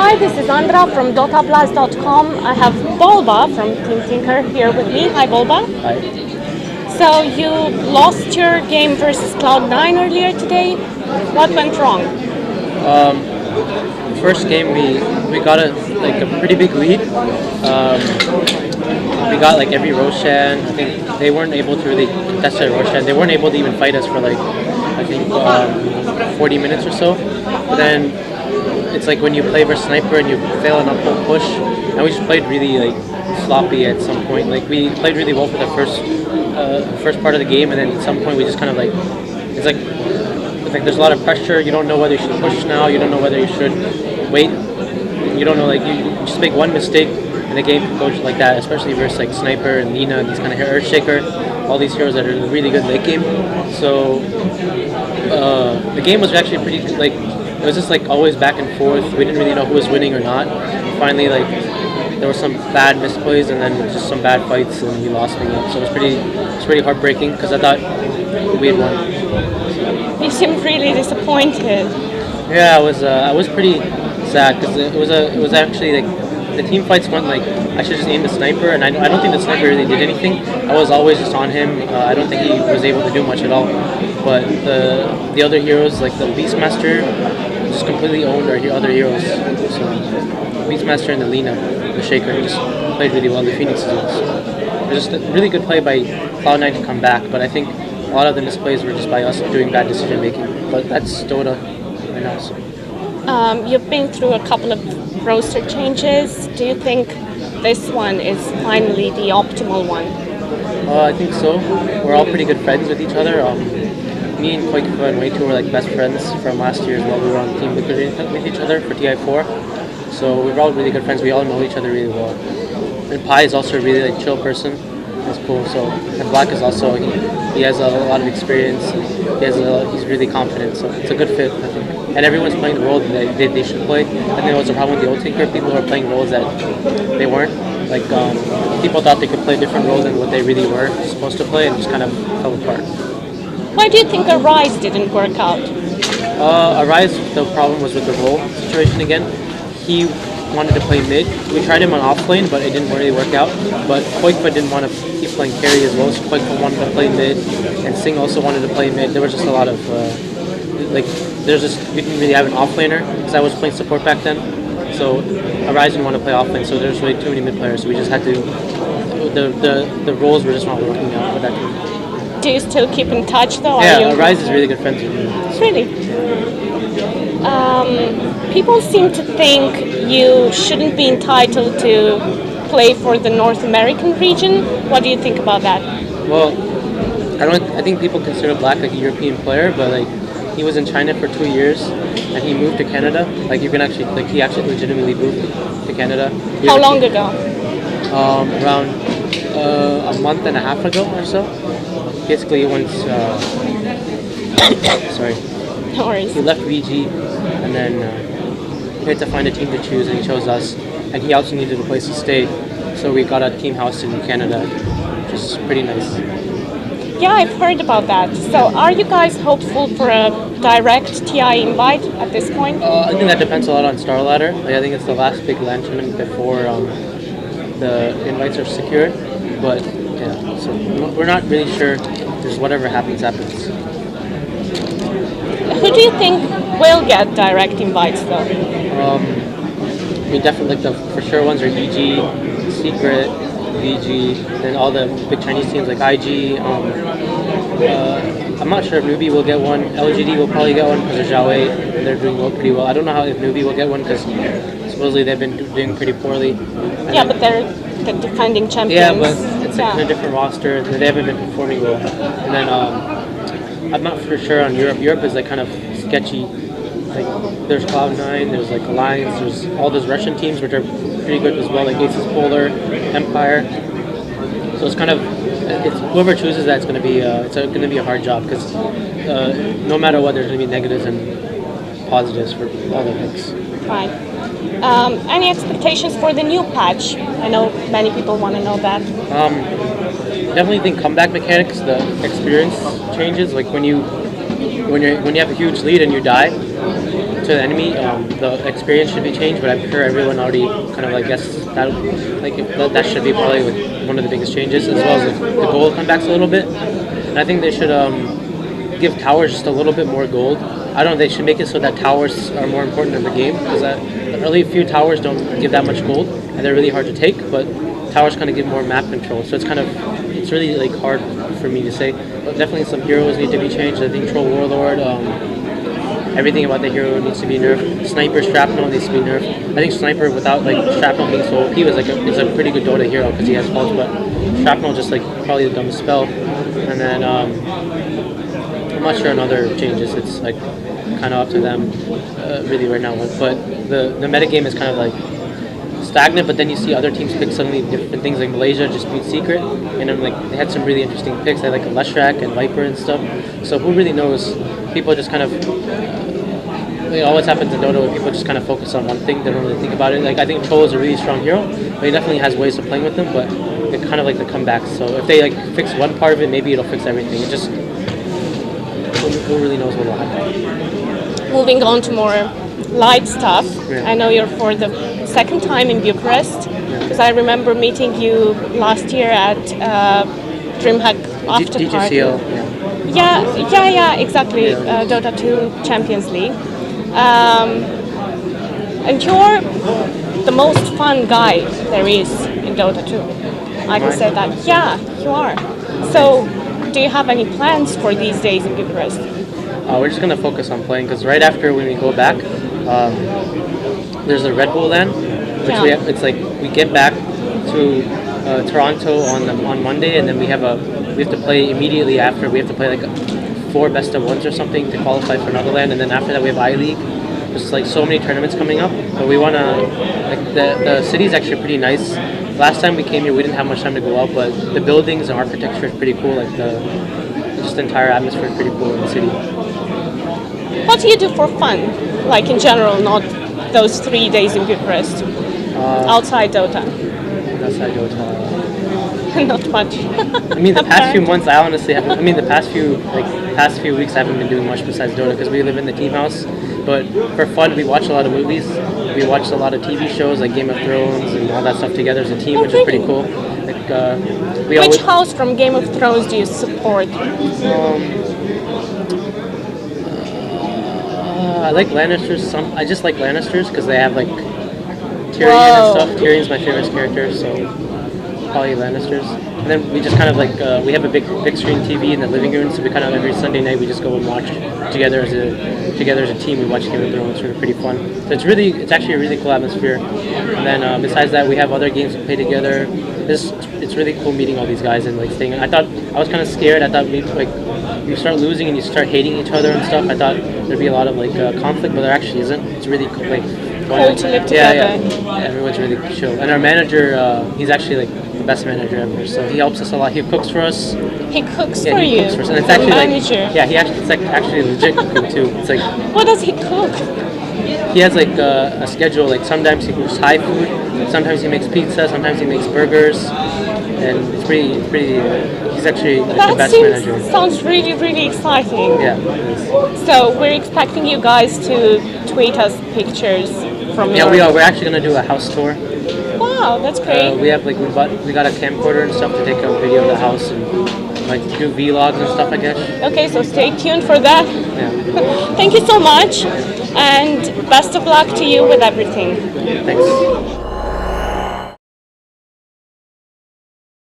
Hi, this is Andra from DotaBlast.com. I have BuLba from Team Tinker here with me. Hi, BuLba. Hi. So you lost your game versus Cloud9 earlier today. What went wrong? First game we got a pretty big lead. We got every Roshan. I think they weren't able to really contest their Roshan. They weren't able to even fight us for 40 minutes or so. But then it's like when you play versus sniper and you fail an uphill push, and we just played really sloppy at some point. We played really well for the first part of the game, and then at some point we just kind of it's like there's a lot of pressure. You don't know whether you should push now. You don't know whether you should wait. You don't know, you just make one mistake and the game can go like that, especially versus Sniper and Nina and these kind of Earthshaker, all these heroes that are really good late game. So the game was actually pretty it was just always back and forth. We didn't really know who was winning or not. Finally, there were some bad misplays and then just some bad fights, and we lost the game. So it was pretty heartbreaking because I thought we had won. You seemed really disappointed. Yeah, I was pretty sad because it was actually the team fights went I should just aim the sniper, and I don't think the sniper really did anything. I was always just on him. I don't think he was able to do much at all. But the other heroes, like the Beastmaster, just completely owned our other heroes. So Beastmaster and the Lina, the Shaker, just played really well. The Phoenix as well. So it was just a really good play by Cloud9 to come back. But I think a lot of the misplays were just by us doing bad decision making. But that's Dota right now. So. You've been through a couple of roster changes. Do you think this one is finally the optimal one? I think so. We're all pretty good friends with each other. Me and Koikifa and Weitu were best friends from last year as well. We were on Team Liquid with each other for TI4. So we were all really good friends. We all know each other really well. And Pi is also a really chill person. That's cool. So, and Black is also, he has a lot of experience. He's really confident. So it's a good fit, I think. And everyone's playing the role that they should play. I think there was a problem with the old Tinker. People who are playing roles that they weren't. People thought they could play different roles than what they really were supposed to play, and just kind of fell apart. Why do you think Arise didn't work out? Arise, the problem was with the role situation again. He wanted to play mid. We tried him on offlane, but it didn't really work out. But Koikifa didn't want to keep playing carry as well, so Koikifa wanted to play mid, and Singh also wanted to play mid. There was just a lot of we didn't really have an offlaner because I was playing support back then. So Arise didn't want to play offlane, so there's really too many mid players. So we just had to. The roles were just not working out with that team. Do you still keep in touch though? Yeah, Arise is really good friends with me. Really? People seem to think you shouldn't be entitled to play for the North American region. What do you think about that? Well, I think people consider Black a European player, but he was in China for 2 years and he moved to Canada. You can actually he actually legitimately moved to Canada. How long ago? Around a month and a half ago or so. Basically, once sorry. No worries. He left VG and then he had to find a team to choose, and he chose us. And he also needed a place to stay, so we got a team house in Canada, which is pretty nice. Yeah, I've heard about that. So are you guys hopeful for a direct TI invite at this point? I think that depends a lot on Star Ladder. I think it's the last big LAN tournament before the invites are secured. But yeah, so we're not really sure. Just whatever happens, happens. Who do you think will get direct invites though? Definitely the for sure ones are EG, Secret, VG, and all the big Chinese teams like IG. I'm not sure if Newbie will get one. LGD will probably get one because they're Zhao and they're doing pretty well. I don't know if Newbie will get one because supposedly they've been doing pretty poorly. Yeah, but they're the defending champions. Yeah, but it's in a different roster. They haven't been performing well. And then I'm not for sure on Europe. Europe is kind of sketchy. There's Cloud9, there's Alliance, there's all those Russian teams which are pretty good as well, like Aces Polar, Empire. So it's kind of whoever chooses that, it's going to be a hard job because no matter what, there's going to be negatives and positives for all the picks. Right. Any expectations for the new patch? I know many people want to know that. Definitely think comeback mechanics, the experience changes. When you have a huge lead and you die, to the enemy, the experience should be changed. But I'm sure everyone already kind of like guessed that that should be probably like one of the biggest changes, as well as the gold comebacks a little bit. And I think they should give towers just a little bit more gold. I don't know, they should make it so that towers are more important in the game, because the early few towers don't give that much gold, and they're really hard to take, but towers kind of give more map control, so it's really like hard for me to say. But definitely some heroes need to be changed. I think Troll Warlord, everything about the hero needs to be nerfed. Sniper Shrapnel needs to be nerfed. I think Sniper without like Shrapnel being so OP is a pretty good Dota hero because he has pulse, but Shrapnel just like probably the dumbest spell. And then I'm not sure on other changes. It's like kind of up to them really right now. But the metagame is kind of like stagnant, but then you see other teams pick suddenly different things. Like Malaysia just beat Secret, and then like they had some really interesting picks. They had like a Leshrac and Viper and stuff. So who really knows? People just kind of it always happens in Dota where people just kind of focus on one thing. They don't really think about it. Like I think Troll is a really strong hero, but he definitely has ways of playing with them. But it kind of like the comebacks. So if they like fix one part of it, maybe it'll fix everything. It just who really knows what will happen. Moving on to more light stuff. Yeah. I know you're for the second time in Bucharest, because I remember meeting you last year at DreamHack after party. DGCL, Yeah, exactly. Dota 2 Champions League. And you're the most fun guy there is in Dota 2. I can say that. Yeah, you are. So, do you have any plans for these days in Bucharest? We're just going to focus on playing, because right after when we go back, there's a Red Bull LAN, which it's like we get back to Toronto on Monday, and then we have to play immediately after. We have to play like 4 best of ones or something to qualify for another LAN, and then after that we have I-League. There's like so many tournaments coming up, but we want to like the city's actually pretty nice. Last time we came here, we didn't have much time to go out, but the buildings and architecture is pretty cool. Like just the entire atmosphere is pretty cool in the city. What do you do for fun? Like in general, not those 3 days in Bucharest. Outside Dota. Outside Dota. Not much. I mean, the past few months, I honestly haven't. I mean, the past few weeks, I haven't been doing much besides Dota because we live in the team house. But for fun, we watch a lot of movies. We watch a lot of TV shows like Game of Thrones and all that stuff together as a team, which is pretty cool. Like, which house from Game of Thrones do you support? I like Lannisters. I just like Lannisters because they have like Tyrion and stuff. Tyrion's my favorite character, so probably Lannisters. And then we just kind of like we have a big screen TV in the living room, so we kind of every Sunday night we just go and watch together as a team. We watch Game of Thrones. It's pretty fun. So it's actually a really cool atmosphere. And then besides that, we have other games to play together. It's really cool meeting all these guys and like staying. I was kind of scared. I thought you start losing and you start hating each other and stuff. I thought there'd be a lot of like conflict, but there actually isn't. It's really cool. Like cool to live together. Yeah. Everyone's really chill. And our manager, he's actually like the best manager ever. So he helps us a lot. He cooks for us. He cooks for you. Cooks for us. And it's actually manager. It's like actually legit cooking too. It's like. What does he cook? He has like a schedule. Like sometimes he cooks Thai food. Sometimes he makes pizza. Sometimes he makes burgers. And it's pretty. He's actually like the best manager. Sounds really, really exciting. Yeah. So we're expecting you guys to tweet us pictures from. Yeah, we are. We're actually gonna do a house tour. Wow, that's great. We have like we got a camcorder and stuff to take a video of the house and like do vlogs and stuff, I guess. Okay, so stay tuned for that. Yeah. Thank you so much, and best of luck to you with everything. Thanks.